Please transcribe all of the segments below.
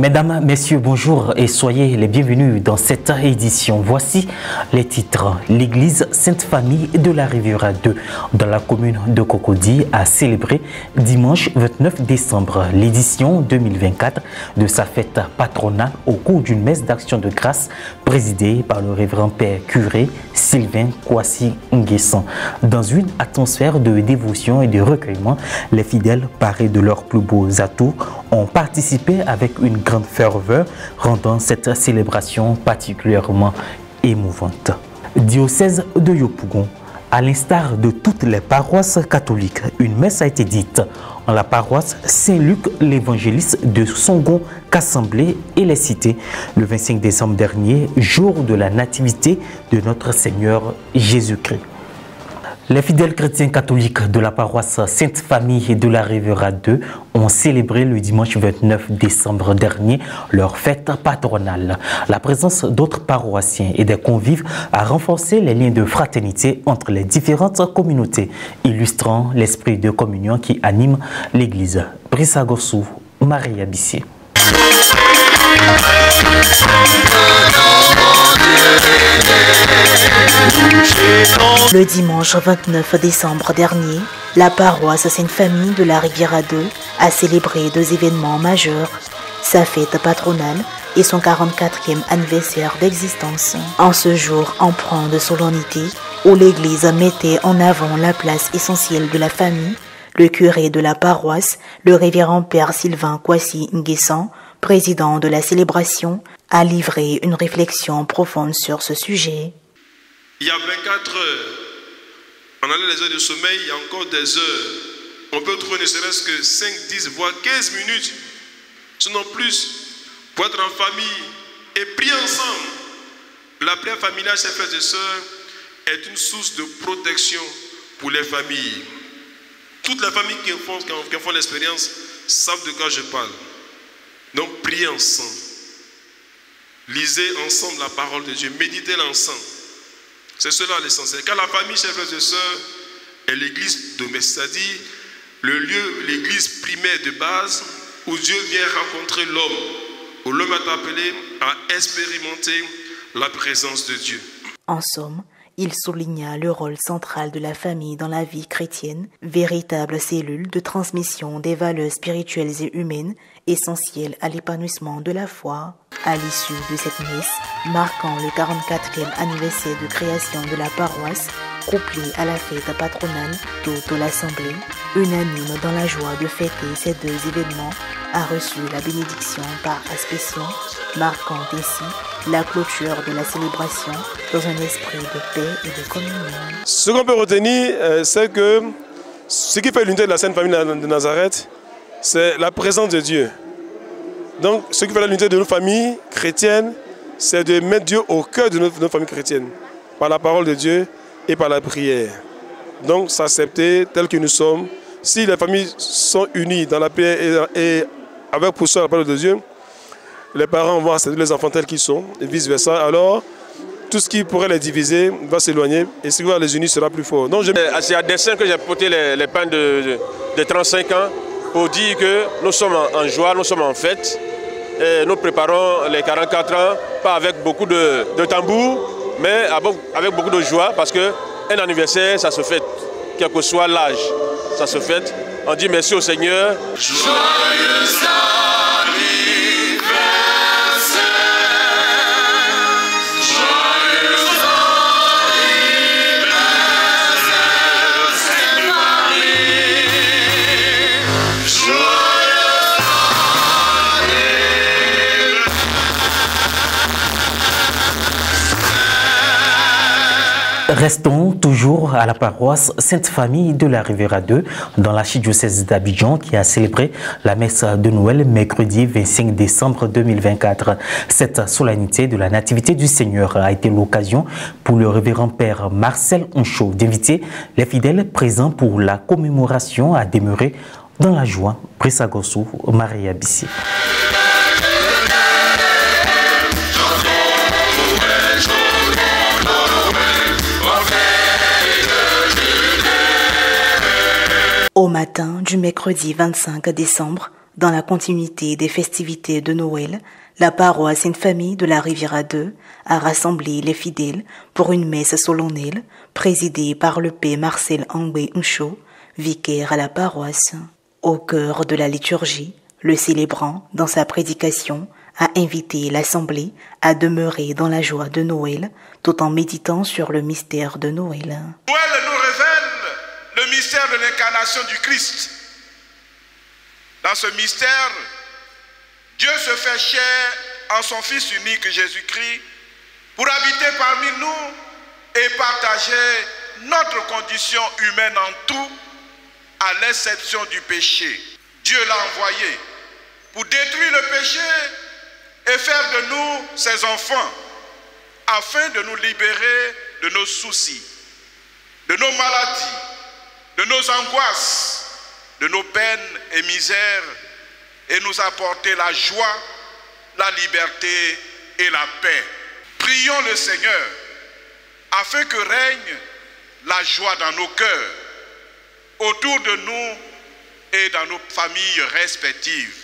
Mesdames, Messieurs, bonjour et soyez les bienvenus dans cette édition. Voici les titres. L'église Sainte-Famille de la Riviera 2 dans la commune de Cocody a célébré dimanche 29 décembre l'édition 2024 de sa fête patronale au cours d'une messe d'action de grâce présidée par le révérend père curé Sylvain Kwasi Nguessan. Dans une atmosphère de dévotion et de recueillement, les fidèles, parés de leurs plus beaux atouts, ont participé avec une grande ferveur, rendant cette célébration particulièrement émouvante. Diocèse de Yopougon. À l'instar de toutes les paroisses catholiques, une messe a été dite en la paroisse Saint-Luc l'évangéliste de Songon-Cassemblé et les Cités le 25 décembre dernier, jour de la nativité de notre Seigneur Jésus-Christ. Les fidèles chrétiens catholiques de la paroisse Sainte-Famille de la Riviera 2 ont célébré le dimanche 29 décembre dernier leur fête patronale. La présence d'autres paroissiens et des convives a renforcé les liens de fraternité entre les différentes communautés, illustrant l'esprit de communion qui anime l'église. Brissa Gossou, Maria Bissé. Le dimanche 29 décembre dernier, la paroisse Sainte-Famille de la Riviera 2 a célébré deux événements majeurs, sa fête patronale et son 44e anniversaire d'existence. En ce jour empreint de solennité, où l'Église mettait en avant la place essentielle de la famille, le curé de la paroisse, le révérend père Sylvain Kwasi Nguessan, président de la célébration, a livré une réflexion profonde sur ce sujet. Il y a 24 heures, on a les heures de sommeil, il y a encore des heures. On peut trouver ne serait-ce que 5, 10, voire 15 minutes, sinon plus, pour être en famille et prier ensemble. La prière familiale, chers frères et sœurs, est une source de protection pour les familles. Toutes les familles qui font l'expérience savent de quoi je parle. Donc, priez ensemble. Lisez ensemble la parole de Dieu. Méditez-la ensemble. C'est cela l'essentiel. Car la famille, chers frères et sœurs, est l'église domestique, c'est-à-dire le lieu, l'église primaire de base où Dieu vient rencontrer l'homme, où l'homme est appelé à expérimenter la présence de Dieu. En somme, il souligna le rôle central de la famille dans la vie chrétienne, véritable cellule de transmission des valeurs spirituelles et humaines essentielles à l'épanouissement de la foi. À l'issue de cette messe, marquant le 44e anniversaire de création de la paroisse, couplée à la fête patronale, toute l'assemblée, unanime dans la joie de fêter ces deux événements, a reçu la bénédiction par aspersion, marquant ainsi la clôture de la célébration dans un esprit de paix et de communion. Ce qu'on peut retenir, c'est que ce qui fait l'unité de la Sainte Famille de Nazareth, c'est la présence de Dieu. Donc, ce qui fait l'unité de nos familles chrétiennes, c'est de mettre Dieu au cœur de nos familles chrétiennes, par la parole de Dieu et par la prière. Donc, s'accepter tel que nous sommes. Si les familles sont unies dans la paix et avec pour soi la parole de Dieu, les parents vont accepter les enfants tels qu'ils sont, et vice-versa. Alors, tout ce qui pourrait les diviser va s'éloigner, et ce qui va les unir sera plus fort. Donc, c'est à dessein que j'ai porté les pains de 35 ans pour dire que nous sommes en joie, nous sommes en fête. Et nous préparons les 44 ans, pas avec beaucoup de tambours, mais avec beaucoup de joie, parce qu'un anniversaire, ça se fête, quel que soit l'âge, ça se fête. On dit merci au Seigneur. Joyeux Restons toujours à la paroisse Sainte-Famille de la Riviera 2 dans l'archidiocèse d'Abidjan qui a célébré la messe de Noël mercredi 25 décembre 2024. Cette solennité de la Nativité du Seigneur a été l'occasion pour le révérend père Marcel Oncho d'inviter les fidèles présents pour la commémoration à demeurer dans la joie. Brissa Gossou, Maria Bissé. Au matin du mercredi 25 décembre, Dans la continuité des festivités de Noël, la paroisse Sainte-Famille de la Riviera 2 a rassemblé les fidèles pour une messe solennelle présidée par le père Marcel Angbe Ncho, vicaire à la paroisse. Au cœur de la liturgie, le célébrant, dans sa prédication, a invité l'Assemblée à demeurer dans la joie de Noël tout en méditant sur le mystère de Noël. Noël nous révèle le mystère de l'incarnation du Christ. Dans ce mystère, Dieu se fait chair en son Fils unique Jésus-Christ pour habiter parmi nous et partager notre condition humaine en tout, à l'exception du péché. Dieu l'a envoyé pour détruire le péché et faire de nous ses enfants, afin de nous libérer de nos soucis, de nos maladies, de nos angoisses, de nos peines et misères, et nous apporter la joie, la liberté et la paix. Prions le Seigneur, afin que règne la joie dans nos cœurs, autour de nous et dans nos familles respectives.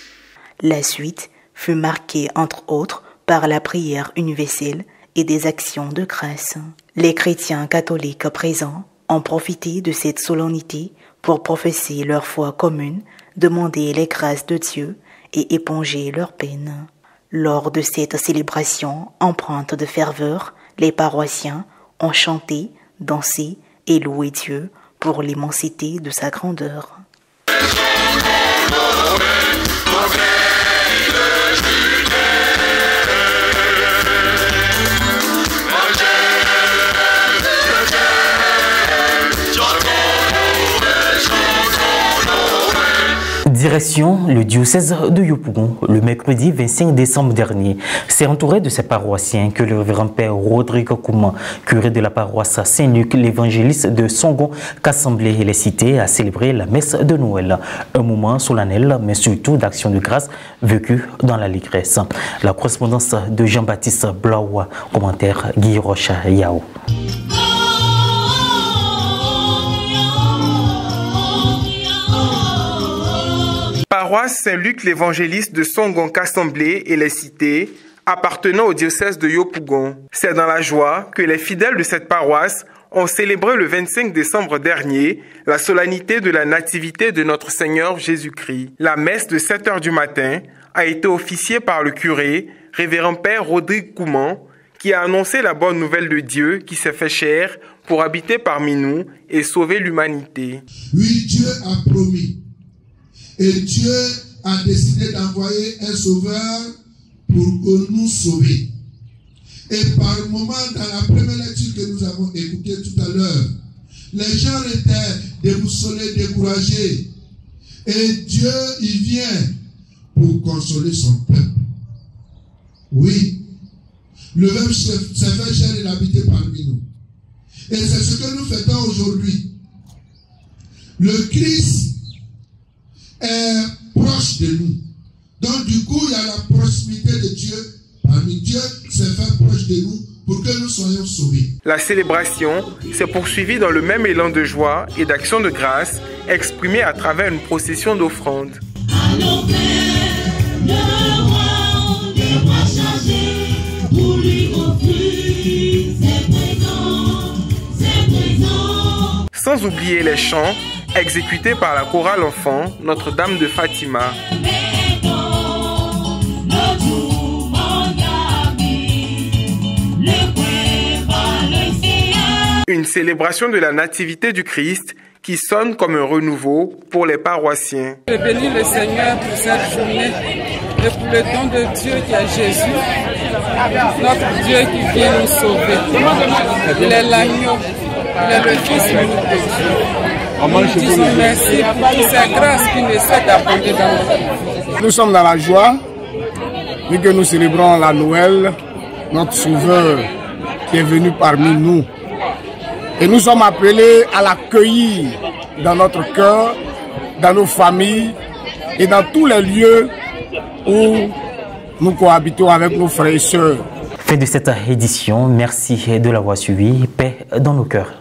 La suite fut marquée entre autres par la prière universelle et des actions de grâce. Les chrétiens catholiques présents ont profité de cette solennité pour professer leur foi commune, demander les grâces de Dieu et éponger leurs peines. Lors de cette célébration empreinte de ferveur, les paroissiens ont chanté, dansé et loué Dieu pour l'immensité de sa grandeur. Direction le diocèse de Yopougon, le mercredi 25 décembre dernier. C'est entouré de ses paroissiens que le révérend père Rodrigue Kouma, curé de la paroisse Saint-Luc, l'évangéliste de Songon, qu'Assemblée et les cités a célébré la messe de Noël. Un moment solennel, mais surtout d'action de grâce vécue dans l'allégresse. La correspondance de Jean-Baptiste Blaoua, commentaire Guy Rocha Yao. Paroisse Saint-Luc l'évangéliste de Songon qu'Assemblée et les cités appartenant au diocèse de Yopougon. C'est dans la joie que les fidèles de cette paroisse ont célébré le 25 décembre dernier la solennité de la nativité de notre Seigneur Jésus-Christ. La messe de 7 h du matin a été officiée par le curé, révérend père Rodrigue Kouma, qui a annoncé la bonne nouvelle de Dieu qui s'est fait chair pour habiter parmi nous et sauver l'humanité. Oui, Dieu a promis. Et Dieu a décidé d'envoyer un sauveur pour nous sauver. Et par moment, dans la première lecture que nous avons écoutée tout à l'heure, les gens étaient déboussolés, découragés. Et Dieu, il vient pour consoler son peuple. Oui, le Verbe s'est fait chair et habité parmi nous. Et c'est ce que nous fêtons aujourd'hui. Le Christ est proche de nous. Donc du coup, il y a la proximité de Dieu. Parmi Dieu s'est fait proche de nous pour que nous soyons sauvés. La célébration s'est poursuivie dans le même élan de joie et d'action de grâce exprimé à travers une procession d'offrandes. Sans oublier les chants exécutés par la chorale enfant Notre-Dame de Fatima. Une célébration de la nativité du Christ qui sonne comme un renouveau pour les paroissiens. Je bénis le Seigneur pour cette journée et pour le don de Dieu qui est Jésus, notre Dieu qui vient nous sauver. Il est l'agneau, il est le Fils unique de Dieu. Nous disons merci pour cette grâce qui nous cesse d'abonder dans notre vie. Nous sommes dans la joie, vu que nous célébrons la Noël, notre Sauveur qui est venu parmi nous. Et nous sommes appelés à l'accueillir dans notre cœur, dans nos familles et dans tous les lieux où nous cohabitons avec nos frères et sœurs. Fin de cette édition, merci de l'avoir suivi. Paix dans nos cœurs.